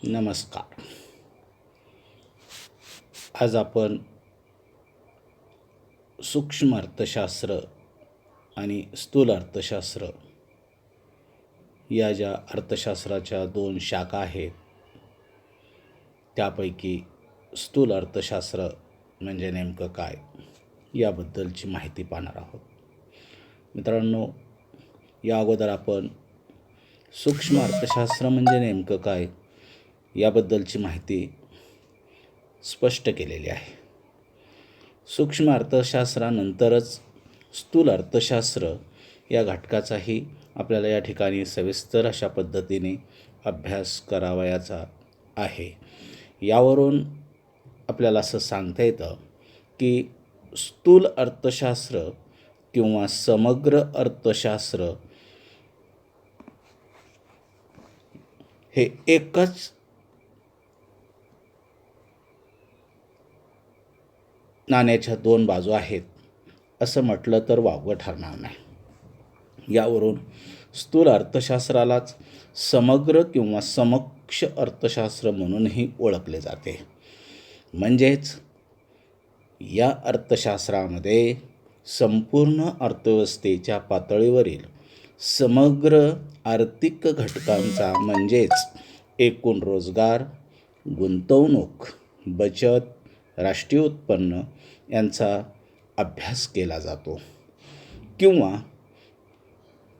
नमस्कार. आज आपण सूक्ष्म अर्थशास्त्र आणि स्थूल अर्थशास्त्र या ज्या अर्थशास्त्राच्या दोन शाखा आहेत त्यापैकी स्थूल अर्थशास्त्र म्हणजे नेमकं काय याबद्दलची माहिती पाहणार आहोत. मित्रांनो, या अगोदर आपण सूक्ष्म अर्थशास्त्र म्हणजे नेमकं काय याबद्दलची माहिती स्पष्ट केलेली आहे. सूक्ष्म अर्थशास्त्रानंतरच स्थूल अर्थशास्त्र या घटकाचाही आपल्याला या ठिकाणी सविस्तर अशा पद्धतीने अभ्यास करावयाचा आहे. यावरून आपल्याला असं सांगता येतं की स्थूल अर्थशास्त्र किंवा समग्र अर्थशास्त्र हे एकच नाण्याच्या दोन बाजू आहेत असं म्हटलं तर वावगं ठरणार नाही. यावरून स्थूल अर्थशास्त्रालाच समग्र किंवा समक्ष अर्थशास्त्र म्हणूनही ओळखले जाते. म्हणजेच या अर्थशास्त्रामध्ये संपूर्ण अर्थव्यवस्थेच्या पातळीवरील समग्र आर्थिक घटकांचा म्हणजेच एकूण रोजगार, गुंतवणूक, बचत, राष्ट्रीय उत्पन्न यांचा अभ्यास केला जातो किंवा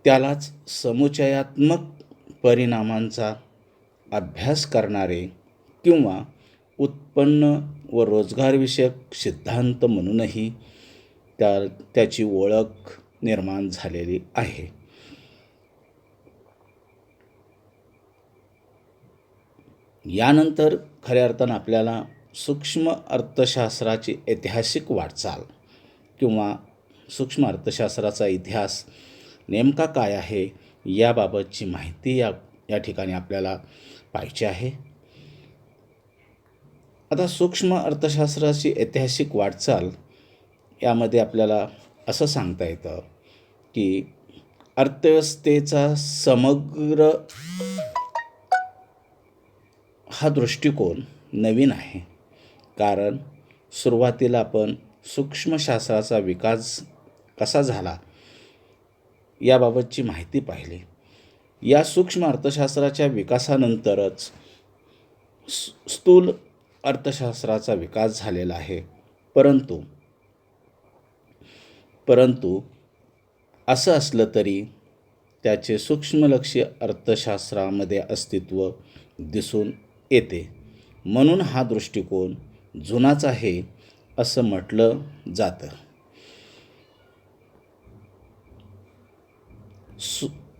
त्यालाच समुच्चयात्मक परिणामांचा अभ्यास करणारे किंवा उत्पन्न व रोजगारविषयक सिद्धांत म्हणूनही त्याची ओळख निर्माण झालेली आहे. यानंतर खऱ्या अर्थानं आपल्याला सूक्ष्म अर्थशास्त्राची ऐतिहासिक वाटचाल किंवा सूक्ष्म अर्थशास्त्राचा इतिहास नेमका काय आहे याबाबतची माहिती या ठिकाणी आपल्याला पाहिजे आहे. आता सूक्ष्म अर्थशास्त्राची ऐतिहासिक वाटचाल यामध्ये आपल्याला असं सांगता येतं की अर्थव्यवस्थेचा समग्र हा दृष्टिकोन नवीन आहे. कारण सुरुवातीला आपण सूक्ष्मशास्त्राचा विकास कसा झाला याबाबतची माहिती पाहिली. या सूक्ष्म अर्थशास्त्राच्या विकासानंतरच स्थूल अर्थशास्त्राचा विकास झालेला आहे. परंतु असं असलं तरी त्याचे सूक्ष्मलक्षी अर्थशास्त्रामध्ये अस्तित्व दिसून येते. म्हणून हा दृष्टिकोन जुनाच आहे असं म्हटलं जातं.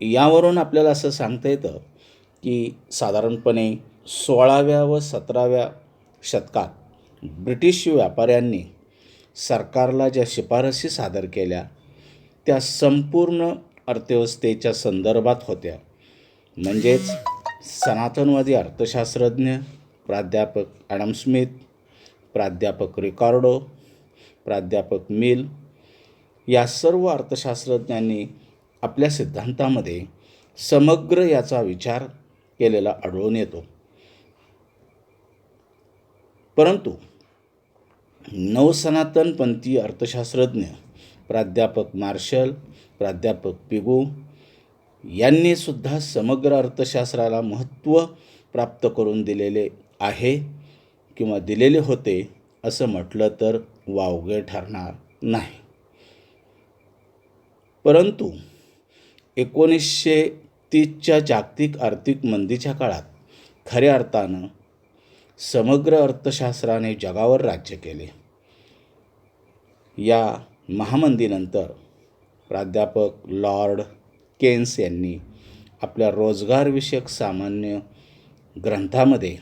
यावरून आपल्याला असं सांगता येतं की साधारणपणे 16व्या व 17व्या शतकात ब्रिटिश व्यापाऱ्यांनी सरकारला ज्या शिफारसी सादर केल्या त्या संपूर्ण अर्थव्यवस्थेच्या संदर्भात होत्या. म्हणजेच सनातनवादी अर्थशास्त्रज्ञ प्राध्यापक ॲडम स्मिथ, प्राध्यापक रिकार्डो, प्राध्यापक मिल या सर्व अर्थशास्त्रज्ञांनी आपल्या सिद्धांतामध्ये समग्र याचा विचार केलेला आढळून येतो. परंतु नवसनातनपंथी अर्थशास्त्रज्ञ प्राध्यापक मार्शल, प्राध्यापक पिगू यांनी सुद्धा समग्र अर्थशास्त्राला महत्त्व प्राप्त करून दिलेले आहे किंवा दिलेले होते असं म्हटलं तर वावगे ठरणार नाही. परंतु 1930च्या जागतिक आर्थिक मंदीच्या काळात खऱ्या अर्थानं समग्र अर्थशास्त्राने जगावर राज्य केले. या महामंदीनंतर प्राध्यापक लॉर्ड केन्स यांनी आपल्या रोजगारविषयक सामान्य ग्रंथामध्ये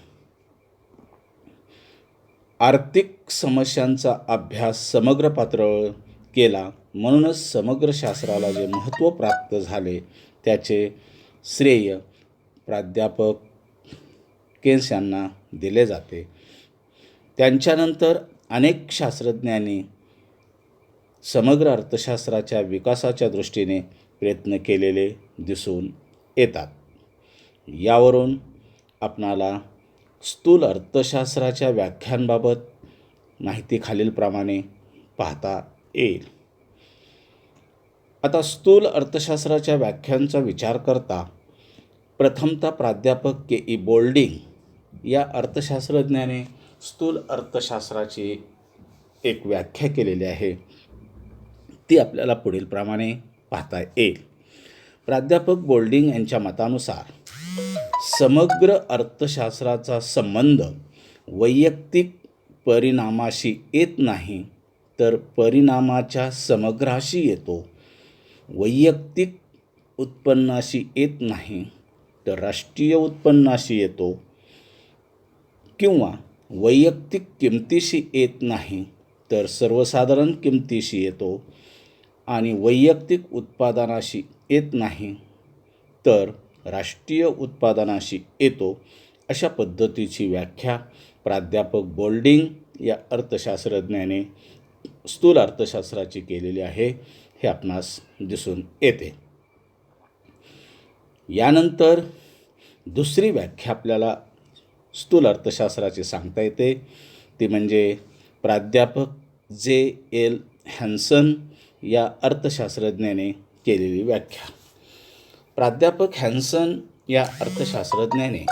आर्थिक समस्यांचा अभ्यास समग्र पातळीवर केला. म्हणूनच समग्र शास्त्राला जे महत्त्व प्राप्त झाले त्याचे श्रेय प्राध्यापक केन्स यांना दिले जाते. त्यांच्यानंतर अनेक शास्त्रज्ञांनी समग्र अर्थशास्त्राच्या विकासाच्या दृष्टीने प्रयत्न केलेले दिसून येतात. यावरून आपणाला स्थूल अर्थशास्त्राच्या व्याख्यांबाबत माहिती खालीलप्रमाणे पाहता येईल. आता स्थूल अर्थशास्त्राच्या व्याख्यांचा विचार करता प्रथमतः प्राध्यापक के.ई. बोल्डिंग या अर्थशास्त्रज्ञाने स्थूल अर्थशास्त्राची एक व्याख्या केलेली आहे. ती आपल्याला पुढील प्रमाणे पाहता येईल. प्राध्यापक बोल्डिंग यांच्या मतानुसार समग्र अर्थशास्त्राचा संबंध वैयक्तिक परिणामाशी येत नाही, तर परिणामाच्या समग्राशी येतो. वैयक्तिक उत्पन्नाशी येत नाही, तर राष्ट्रीय उत्पन्नाशी येतो, किंवा वैयक्तिक किमतीशी येत नाही, तर सर्वसाधारण किमतीशी येतो, आणि वैयक्तिक उत्पादनाशी येत नाही, तर राष्ट्रीय उत्पादनाशी येतो. अशा पद्धतीची व्याख्या प्राध्यापक बोल्डिंग या अर्थशास्त्रज्ञाने स्थूल अर्थशास्त्राची केलेली आहे, हे आपणास दिसून येते. यानंतर दुसरी व्याख्या आपल्याला स्थूल अर्थशास्त्राची सांगता येते, ती म्हणजे प्राध्यापक जे.एल. हॅन्सन या अर्थशास्त्रज्ञाने केलेली व्याख्या. प्राध्यापक हॅन्सन या अर्थशास्त्रज्ञाने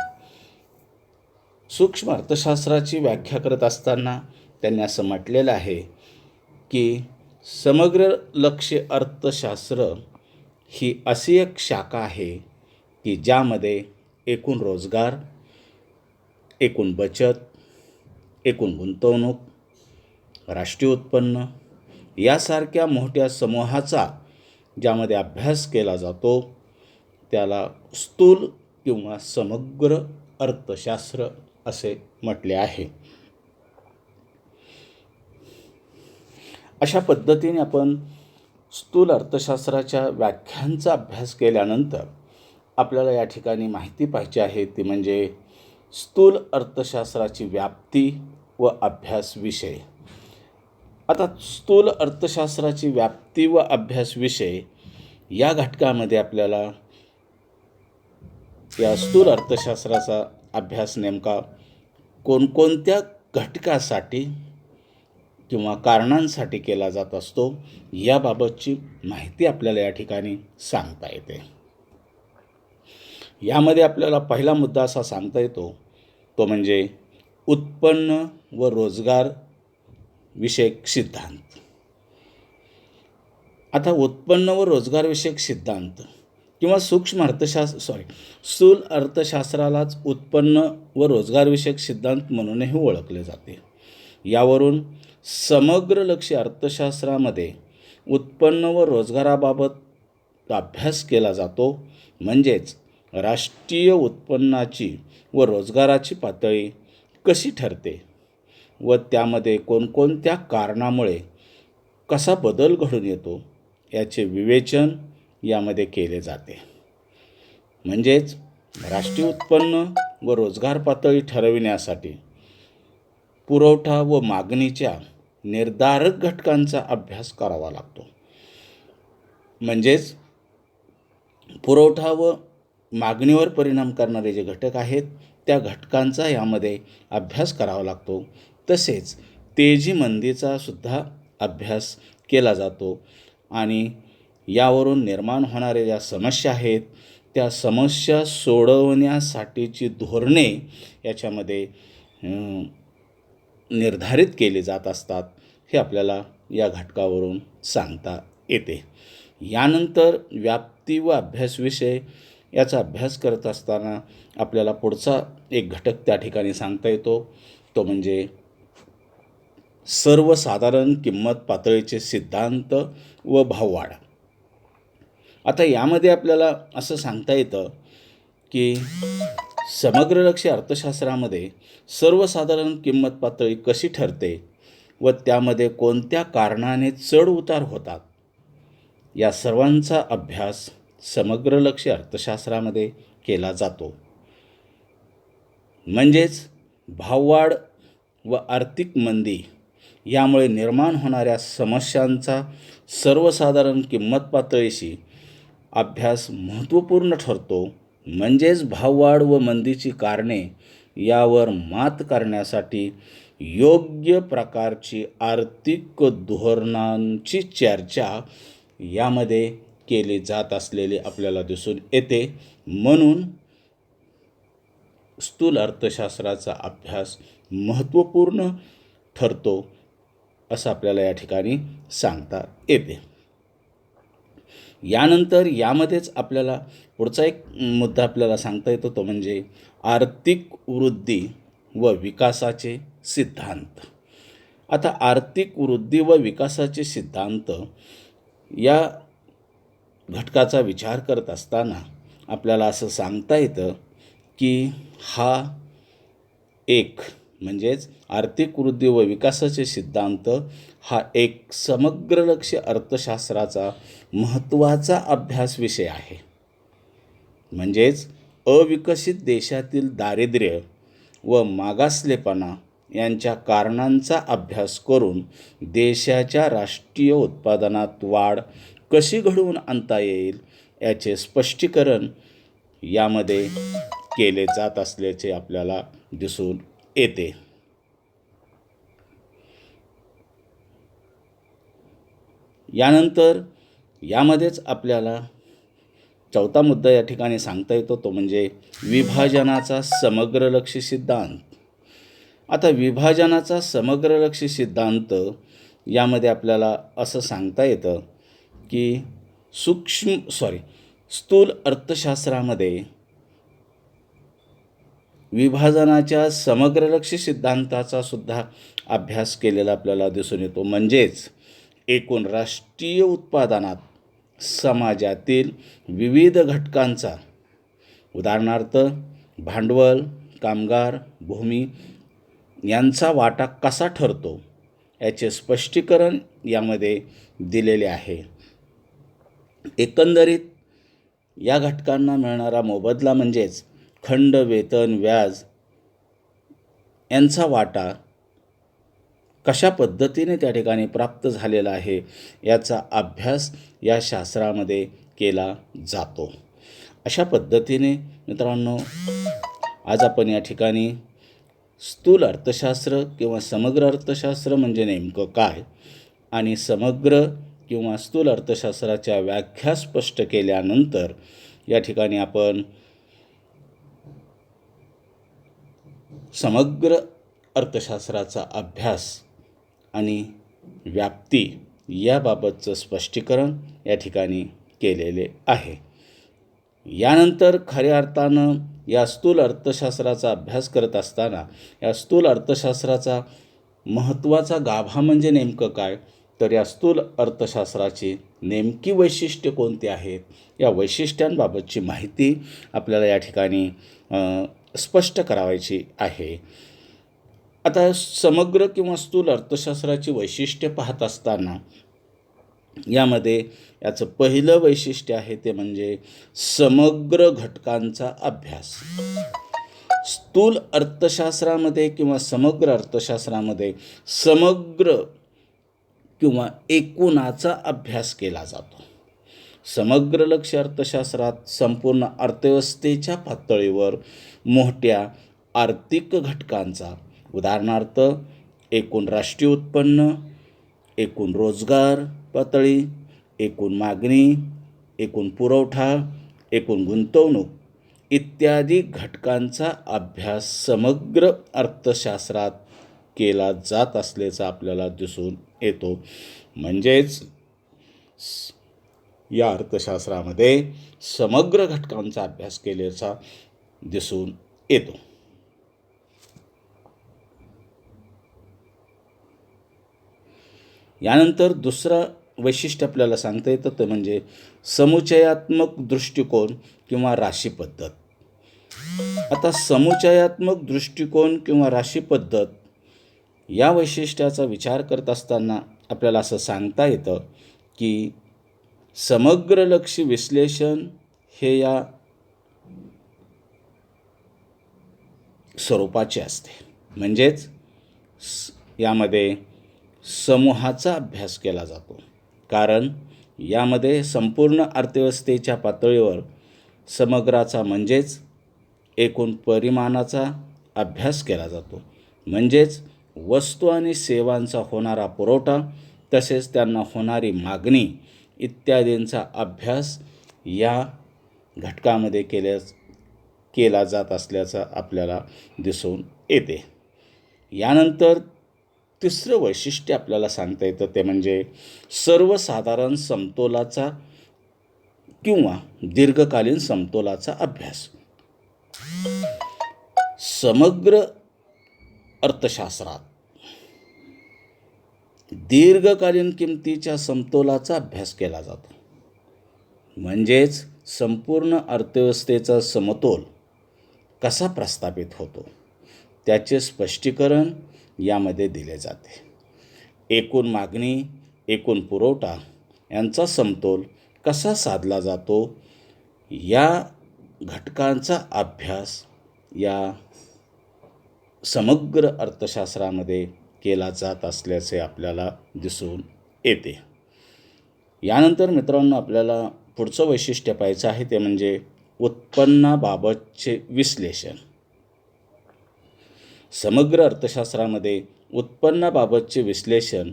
सूक्ष्म अर्थशास्त्राची व्याख्या करत असताना त्यांनी असं म्हटलेलं आहे की समग्र लक्ष्य अर्थशास्त्र ही अशी एक शाखा आहे की ज्यामध्ये एकूण रोजगार, एकूण बचत, एकूण गुंतवणूक, राष्ट्रीय उत्पन्न यासारख्या मोठ्या समूहाचा ज्यामध्ये अभ्यास केला जातो त्याला स्थूल किंवा समग्र अर्थशास्त्र असे म्हटले आहे. अशा पद्धतीने आपण स्थूल अर्थशास्त्राच्या व्याख्यांचा अभ्यास केल्यानंतर आपल्याला या ठिकाणी माहिती पाहिजे आहे, ती म्हणजे स्थूल अर्थशास्त्राची व्याप्ती व अभ्यास विषय. आता स्थूल अर्थशास्त्राची व्याप्ती व अभ्यास विषय या घटकामध्ये आपल्याला या स्थूल अर्थशास्त्राचा अभ्यास नेमका कोणकोणत्या घटकासाठी किंवा कारणांसाठी केला जात असतो याबाबतची माहिती आपल्याला या ठिकाणी सांगता येते. यामध्ये आपल्याला पहिला मुद्दा असा सांगता येतो, तो म्हणजे उत्पन्न व रोजगार विषयक सिद्धांत. आता उत्पन्न व रोजगार विषयक सिद्धांत किंवा स्थूल अर्थशास्त्रालाच उत्पन्न व रोजगार विषयक सिद्धांत म्हणूनही ओळखले जाते. यावरून समग्र लक्ष्य अर्थशास्त्रामध्ये उत्पन्न व रोजगाराबाबत अभ्यास केला जातो, म्हणजेच राष्ट्रीय उत्पन्नाची व रोजगाराची पातळी कशी ठरते व त्यामध्ये कोणकोणत्या कारणामुळे कसा बदल घडून येतो याचे विवेचन यामध्ये केले जाते. म्हणजेच राष्ट्रीय उत्पन्न व रोजगार पातळी ठरविण्यासाठी पुरवठा व मागणीच्या निर्धारक घटकांचा अभ्यास करावा लागतो. म्हणजेच पुरवठा व मागणीवर परिणाम करणारे जे घटक आहेत त्या घटकांचा यामध्ये अभ्यास करावा लागतो. तसेच तेजी मंदीचा सुद्धा अभ्यास केला जातो आणि यावरून निर्माण होणाऱ्या ज्या समस्या आहेत त्या समस्या सोडवण्यासाठीची धोरणे याच्यामध्ये निर्धारित केली जात असतात, हे आपल्याला या घटकावरून सांगता येते. यानंतर व्याप्ती व अभ्यास विषय याचा अभ्यास करत असताना आपल्याला पुढचा एक घटक त्या ठिकाणी सांगता येतो, तो म्हणजे सर्वसाधारण किंमत पातळीचे सिद्धांत व भाववाढ. आता यामध्ये आपल्याला असं सांगता येतं की समग्र लक्ष्य अर्थशास्त्रामध्ये सर्वसाधारण किंमत पातळी कशी ठरते व त्यामध्ये कोणत्या कारणाने चढ उतार होतात या सर्वांचा अभ्यास समग्र लक्ष्य अर्थशास्त्रामध्ये केला जातो. म्हणजेच भाववाढ व आर्थिक मंदी यामुळे निर्माण होणाऱ्या समस्यांचा सर्वसाधारण किंमत पातळीशी अभ्यास महत्त्वपूर्ण ठरतो. म्हणजेच भाववाढ व मंदीची कारणे यावर मात करण्यासाठी योग्य प्रकारची आर्थिक धोरणांची चर्चा यामध्ये केली जात असलेली आपल्याला दिसून येते. म्हणून स्थूल अर्थशास्त्राचा अभ्यास महत्त्वपूर्ण ठरतो असं आपल्याला या ठिकाणी सांगता येते. यानंतर यामध्येच आपल्याला पुढचा एक मुद्दा आपल्याला सांगता येतो, तो म्हणजे आर्थिक वृद्धी व विकासाचे सिद्धांत. आता आर्थिक वृद्धी व विकासाचे सिद्धांत या घटकाचा विचार करत असताना आपल्याला असं सांगता येतं की हा एक म्हणजेच आर्थिक वृद्धी व विकासाचे सिद्धांत हा एक समग्रलक्ष्य अर्थशास्त्राचा महत्त्वाचा अभ्यास विषय आहे. म्हणजेच अविकसित देशातील दारिद्र्य व मागासलेपणा यांच्या कारणांचा अभ्यास करून देशाच्या राष्ट्रीय उत्पादनात वाढ कशी घडवून आणता येईल याचे स्पष्टीकरण यामध्ये केले जात असल्याचे आपल्याला दिसून येते. यानंतर यामध्येच आपल्याला चौथा मुद्दा या ठिकाणी सांगता येतो, तो म्हणजे विभाजनाचा समग्रलक्ष्य सिद्धांत. आता विभाजनाचा समग्रलक्ष्य सिद्धांत यामध्ये आपल्याला असं सांगता येतं की स्थूल अर्थशास्त्रामध्ये विभाजनाच्या समग्रलक्ष्य सिद्धांताचा सुद्धा अभ्यास केलेला आपल्याला दिसून येतो. म्हणजेच एकूण राष्ट्रीय उत्पादनात समाजातील विविध घटकांचा, उदाहरणार्थ भांडवल, कामगार, भूमी यांचा वाटा कसा ठरतो याचे स्पष्टीकरण यामध्ये दिलेले आहे. एकंदरीत या घटकांना मिळणारा मोबदला म्हणजेच खंड, वेतन, व्याज यांचा वाटा कशा पद्धतीने त्या ठिकाणी प्राप्त झालेला आहे याचा अभ्यास या शास्त्रामध्ये केला जातो. अशा पद्धतीने मित्रांनो, आज आपण या ठिकाणी स्थूल अर्थशास्त्र किंवा समग्र अर्थशास्त्र म्हणजे नेमकं काय आणि समग्र किंवा स्थूल अर्थशास्त्राच्या व्याख्या स्पष्ट केल्यानंतर या ठिकाणी आपण समग्र अर्थशास्त्राचा अभ्यास आणि व्याप्ती याबाबतचं स्पष्टीकरण या ठिकाणी केलेले आहे. यानंतर खऱ्या अर्थानं या स्थूल अर्थशास्त्राचा अभ्यास करत असताना या स्थूल अर्थशास्त्राचा महत्त्वाचा गाभा म्हणजे नेमकं काय, तर या स्थूल अर्थशास्त्राची नेमकी वैशिष्ट्ये कोणती आहेत या वैशिष्ट्यांबाबतची माहिती आपल्याला या ठिकाणी स्पष्ट करावायची आहे. आता समग्र किंवा स्थूल अर्थशास्त्राची वैशिष्ट्ये पाहत असताना यामध्ये याचं पहिलं वैशिष्ट्य आहे ते म्हणजे समग्र घटकांचा अभ्यास. स्थूल अर्थशास्त्रामध्ये किंवा समग्र अर्थशास्त्रामध्ये समग्र किंवा एकूणाचा अभ्यास केला जातो. समग्र लक्ष्य अर्थशास्त्रात संपूर्ण अर्थव्यवस्थेच्या पातळीवर मोठ्या आर्थिक घटकांचा, उदाहरणार्थ एकूण राष्ट्रीय उत्पन्न, एकूण रोजगार पातळी, एकूण मागणी, एकूण पुरवठा, एकूण गुंतवणूक इत्यादी घटकांचा अभ्यास समग्र अर्थशास्त्रात केला जात असल्याचा आपल्याला दिसून येतो. म्हणजेच या अर्थशास्त्रामध्ये समग्र घटकांचा अभ्यास केल्याचा दिसून येतो. यानंतर दुसरं वैशिष्ट्य आपल्याला सांगता येतं ते म्हणजे समुच्चयात्मक दृष्टिकोन किंवा राशी पद्धत. आता समुच्चयात्मक दृष्टिकोन किंवा राशी पद्धत या वैशिष्ट्याचा विचार करत असताना आपल्याला असं सांगता येतं की समग्र लक्ष्य विश्लेषण हे या स्वरूपाचे असते. म्हणजेच यामध्ये समूहाचा अभ्यास केला जातो, कारण यामध्ये संपूर्ण अर्थव्यवस्थेच्या पातळीवर समग्राचा म्हणजेच एकूण परिमाणाचा अभ्यास केला जातो. म्हणजेच वस्तू आणि सेवांचा होणारा पुरवठा तसेच त्यांना होणारी मागणी इत्यादींचा अभ्यास या घटकामध्ये केला जात असल्याचं आपल्याला दिसून येते. यानंतर तिसरं वैशिष्ट्य आपल्याला सांगता येतं ते म्हणजे सर्वसाधारण समतोलाचा किंवा दीर्घकालीन समतोलाचा अभ्यास. समग्र अर्थशास्त्रात दीर्घकालीन किमतीच्या समतोलाचा अभ्यास केला जातो. म्हणजेच संपूर्ण अर्थव्यवस्थेचा समतोल कसा प्रस्थापित होतो त्याचे स्पष्टीकरण यामध्ये दिले जाते. एकूण मागणी, एकूण पुरवठा यांचा समतोल कसा साधला जातो या घटकांचा अभ्यास या समग्र अर्थशास्त्रामध्ये केला जात असल्याचे आपल्याला दिसून येते. यानंतर मित्रांनो आपल्याला पुढचं वैशिष्ट्य पाहायचं आहे ते म्हणजे उत्पन्नाबाबतचे विश्लेषण. समग्र अर्थशास्त्रामध्ये उत्पन्नाबाबतचे विश्लेषण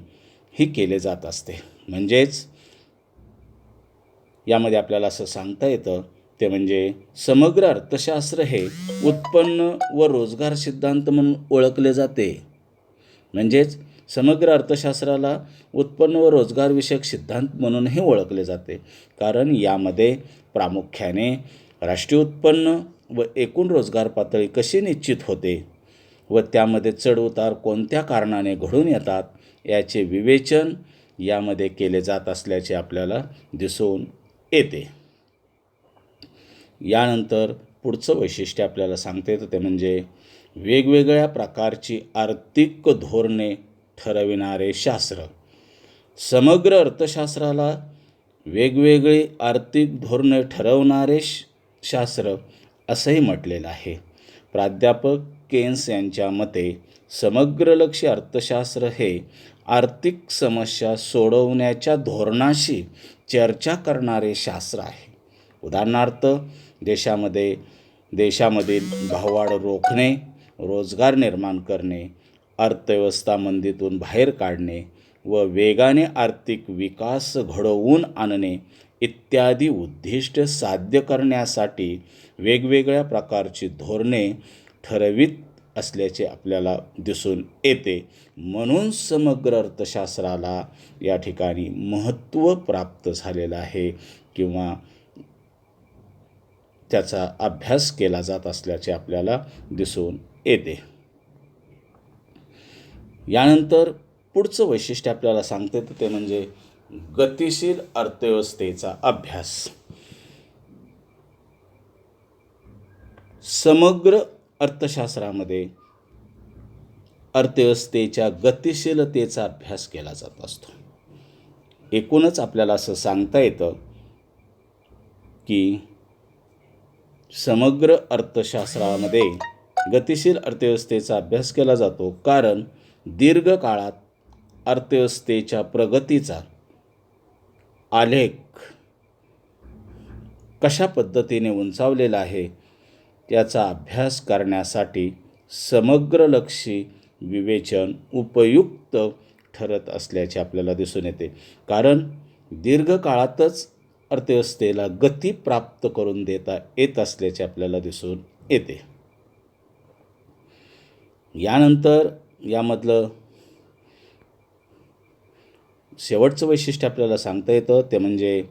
ही केले जात असते. म्हणजेच यामध्ये आपल्याला असं सांगता येतं ते म्हणजे समग्र अर्थशास्त्र हे उत्पन्न व रोजगार सिद्धांत म्हणून ओळखले जाते. म्हणजेच समग्र अर्थशास्त्राला उत्पन्न व रोजगारविषयक सिद्धांत म्हणूनही ओळखले जाते, कारण यामध्ये प्रामुख्याने राष्ट्रीय उत्पन्न व एकूण रोजगार पातळी कशी निश्चित होते व त्यामध्ये चढउतार कोणत्या कारणाने घडून येतात याचे विवेचन यामध्ये केले जात असल्याचे आपल्याला दिसून येते. यानंतर पुढचं वैशिष्ट्य आपल्याला सांगता येतं ते म्हणजे वेगवेगळ्या प्रकारची आर्थिक धोरणे ठरविणारे शास्त्र. समग्र अर्थशास्त्राला वेगवेगळी आर्थिक धोरणे ठरवणारे शास्त्र असंही म्हटलेलं आहे. प्राध्यापक केन्स यांच्या मते समग्रलक्षी अर्थशास्त्र हे आर्थिक समस्या सोडवण्याच्या धोरणाशी चर्चा करणारे शास्त्र आहे. उदाहरणार्थ देशामधील भाववाढ रोखणे, रोजगार निर्माण करणे, अर्थव्यवस्था मंदीतून बाहेर काढणे व वेगाने आर्थिक विकास घडवून आणणे इत्यादी उद्दिष्ट साध्य करण्यासाठी वेगवेगळ्या प्रकारची धोरणे ठरवित असल्याचे आपल्याला दिसून येते. म्हणून समग्र अर्थशास्त्राला या ठिकाणी महत्त्व प्राप्त झालेलं आहे किंवा त्याचा अभ्यास केला जात असल्याचे आपल्याला दिसून येते. यानंतर पुढचं वैशिष्ट्य आपल्याला सांगता येतं ते म्हणजे गतिशील अर्थव्यवस्थेचा अभ्यास. समग्र अर्थशास्त्रामध्ये अर्थव्यवस्थेच्या गतिशीलतेचा अभ्यास केला जात असतो. एकूणच आपल्याला असं सांगता येतं की समग्र अर्थशास्त्रामध्ये गतिशील अर्थव्यवस्थेचा अभ्यास केला जातो, कारण दीर्घकाळात अर्थव्यवस्थेच्या प्रगतीचा आलेख कशा पद्धतीने उंचावलेला आहे त्याचा अभ्यास करण्यासाठी समग्रलक्षी विवेचन उपयुक्त ठरत असल्याचे आपल्याला दिसून येते, कारण दीर्घकाळातच अर्थव्यवस्थेला गती प्राप्त करून देता येत असल्याचे आपल्याला दिसून येते. यानंतर यामधलं शेवटचं वैशिष्ट्य आपल्याला सांगता येतं ते म्हणजे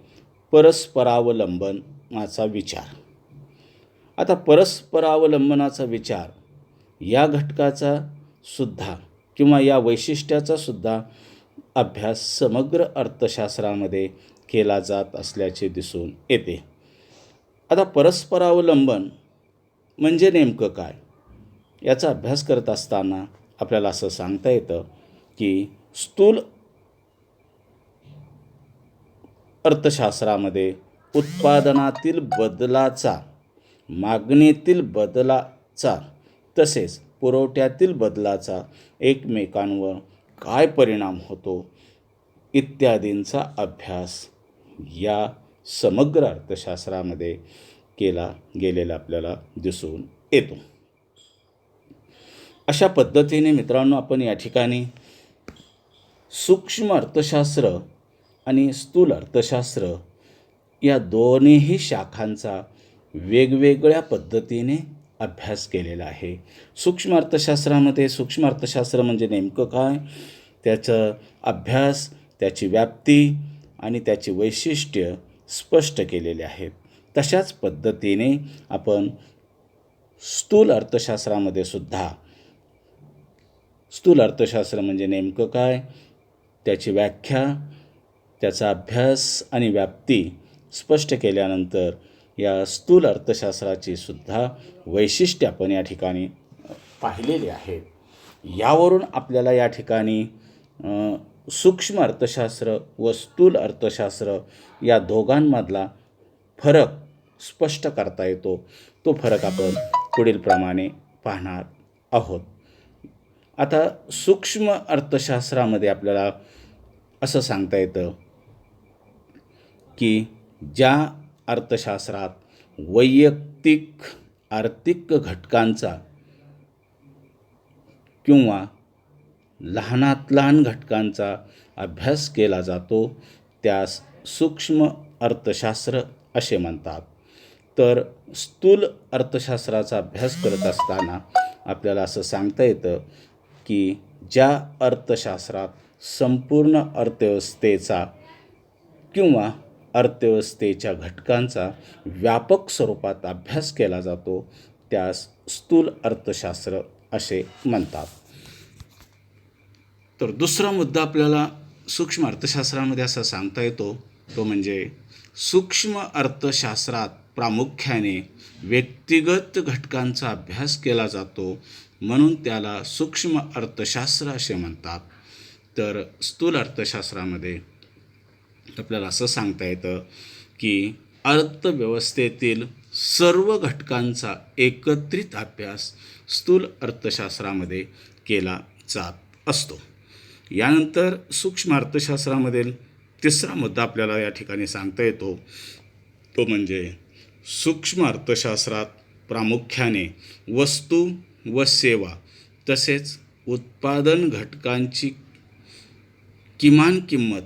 परस्परावलंबनाचा विचार. आता परस्परावलंबनाचा विचार या घटकाचा सुद्धा किंवा या वैशिष्ट्याचा सुद्धा अभ्यास समग्र अर्थशास्त्रामध्ये केला जात असल्याचे दिसून येते. आता परस्परावलंबन म्हणजे नेमकं काय याचा अभ्यास करत असताना आपल्याला असं सांगता येतं की स्थूल अर्थशास्त्रामध्ये उत्पादनातील बदलाचा, मागणीतील बदलाचा तसेच पुरवठ्यातील बदलाचा एकमेकांवर काय परिणाम होतो इत्यादींचा अभ्यास या समग्र अर्थशास्त्रामध्ये केला गेलेला आपल्याला दिसून येतो. अशा पद्धतीने मित्रांनो आपण या ठिकाणी सूक्ष्म अर्थशास्त्र आणि स्थूल अर्थशास्त्र या दोन्हीही शाखांचा वेगवेगळ्या पद्धतीने अभ्यास केलेला आहे. सूक्ष्म अर्थशास्त्र म्हणजे नेमकं काय, त्याचं अभ्यास, त्याची व्याप्ती आणि त्याची वैशिष्ट्य स्पष्ट केलेले आहेत. तशाच पद्धतीने आपण स्थूल अर्थशास्त्र म्हणजे नेमकं काय, त्याची व्याख्या, त्याचा अभ्यास आणि व्याप्ती स्पष्ट केल्यानंतर या स्थूल अर्थशास्त्राची सुद्धा वैशिष्ट्ये आपण या ठिकाणी पाहिलेली आहेत. यावरून आपल्याला या ठिकाणी सूक्ष्म अर्थशास्त्र व स्थूल अर्थशास्त्र या दोघांमधला फरक स्पष्ट करता येतो. तो फरक आपण पुढील प्रमाणे पाहणार आहोत. आता सूक्ष्म अर्थशास्त्रामध्ये आपल्याला असं सांगता येतं की ज्या अर्थशास्त्रात वैयक्तिक आर्थिक घटकांचा किंवा लहानात लहान घटकांचा अभ्यास केला जातो त्यास सूक्ष्म अर्थशास्त्र असे म्हणतात. तर स्थूल अर्थशास्त्राचा अभ्यास करत असताना आपल्याला असं सांगता येतं की ज्या अर्थशास्त्रात संपूर्ण अर्थव्यवस्थेचा किंवा अर्थव्यवस्थेच्या घटकांचा व्यापक स्वरूपात अभ्यास केला जातो त्यास स्थूल अर्थशास्त्र असे म्हणतात. तर दुसरा मुद्दा आपल्याला सूक्ष्म अर्थशास्त्रामध्ये असा सांगता येतो तो म्हणजे सूक्ष्म अर्थशास्त्रात प्रामुख्याने व्यक्तिगत घटकांचा अभ्यास केला जातो म्हणून त्याला सूक्ष्म अर्थशास्त्र असे म्हणतात. तर स्थूल अर्थशास्त्रामध्ये आपल्याला असं सांगता येतं की अर्थव्यवस्थेतील सर्व घटकांचा एकत्रित अभ्यास स्थूल अर्थशास्त्रामध्ये केला जात असतो. यानंतर सूक्ष्म अर्थशास्त्रामधील तिसरा मुद्दा आपल्याला या ठिकाणी सांगता येतो तो म्हणजे सूक्ष्म अर्थशास्त्रात प्रामुख्याने वस्तू व सेवा तसेच उत्पादन घटकांची किमान किंमत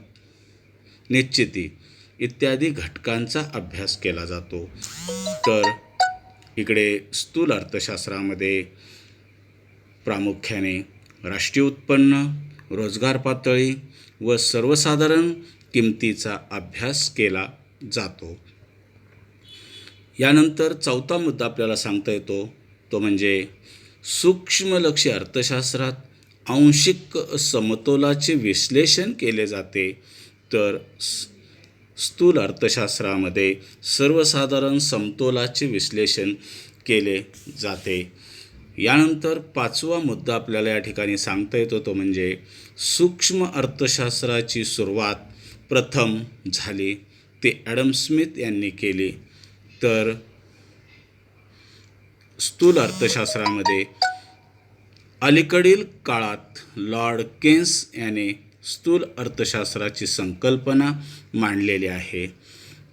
निश्चिती इत्यादी घटकांचा अभ्यास केला जातो. तर इकडे स्थूल अर्थशास्त्रामध्ये प्रामुख्याने राष्ट्रीय उत्पन्न, रोजगार पातळी व सर्वसाधारण किमतीचा अभ्यास केला जातो. यानंतर चौथा मुद्दा आपल्याला सांगता येतो तो म्हणजे सूक्ष्मलक्षी अर्थशास्त्रात आंशिक समतोलाचे विश्लेषण केले जाते तर स्थूल अर्थशास्त्रामध्ये सर्वसाधारण समतोलाचे विश्लेषण केले जाते. यानंतर पाचवा मुद्दा आपल्याला या ठिकाणी सांगता येतो तो म्हणजे सूक्ष्म अर्थशास्त्राची सुरुवात प्रथम झाली ते ॲडम स्मिथ यांनी केली. तर स्थूल अर्थशास्त्रामध्ये अलीकडील काळात लॉर्ड केन्स याने स्थूल अर्थशास्त्राची संकल्पना मांडलेली आहे.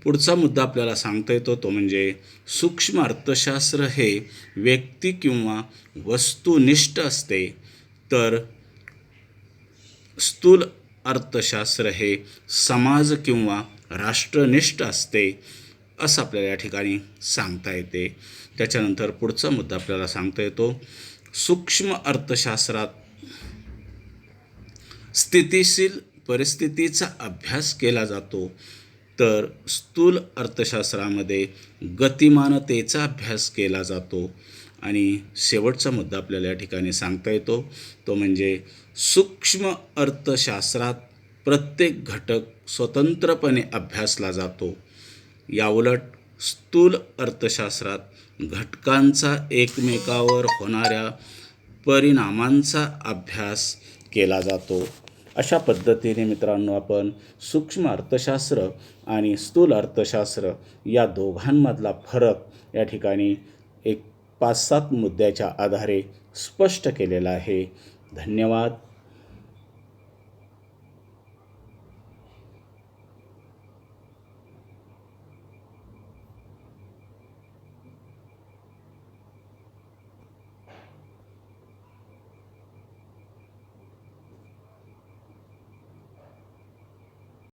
पुढचा मुद्दा आपल्याला सांगता येतो तो म्हणजे सूक्ष्म अर्थशास्त्र हे व्यक्ती किंवा वस्तुनिष्ठ असते तर स्थूल अर्थशास्त्र हे समाज किंवा राष्ट्रनिष्ठ असते असं आपल्याला या ठिकाणी सांगता येते. त्याच्यानंतर पुढचा मुद्दा आपल्याला सांगता येतो सूक्ष्म अर्थशास्त्रात स्थितिशील परिस्थितीचा अभ्यास केला जातो तर स्थूल अर्थशास्त्रामध्ये गतिमानतेचा अभ्यास केला जातो. आणि शेवटचा मुद्दा आपल्याला या ठिकाणी सांगता येतो तो म्हणजे सूक्ष्म अर्थशास्त्रात प्रत्येक घटक स्वतंत्रपणे अभ्यासला जातो. याउलट स्थूल अर्थशास्त्रात घटकांचा एकमेकावर होणाऱ्या परिणामांचा अभ्यास केला जातो. अशा पद्धतीने मित्रांनो आपण सूक्ष्म अर्थशास्त्र आणि स्थूल अर्थशास्त्र या दोघांमधला फरक या ठिकाणी एक 5-7 मुद्द्याच्या आधारे स्पष्ट केलेला आहे. धन्यवाद.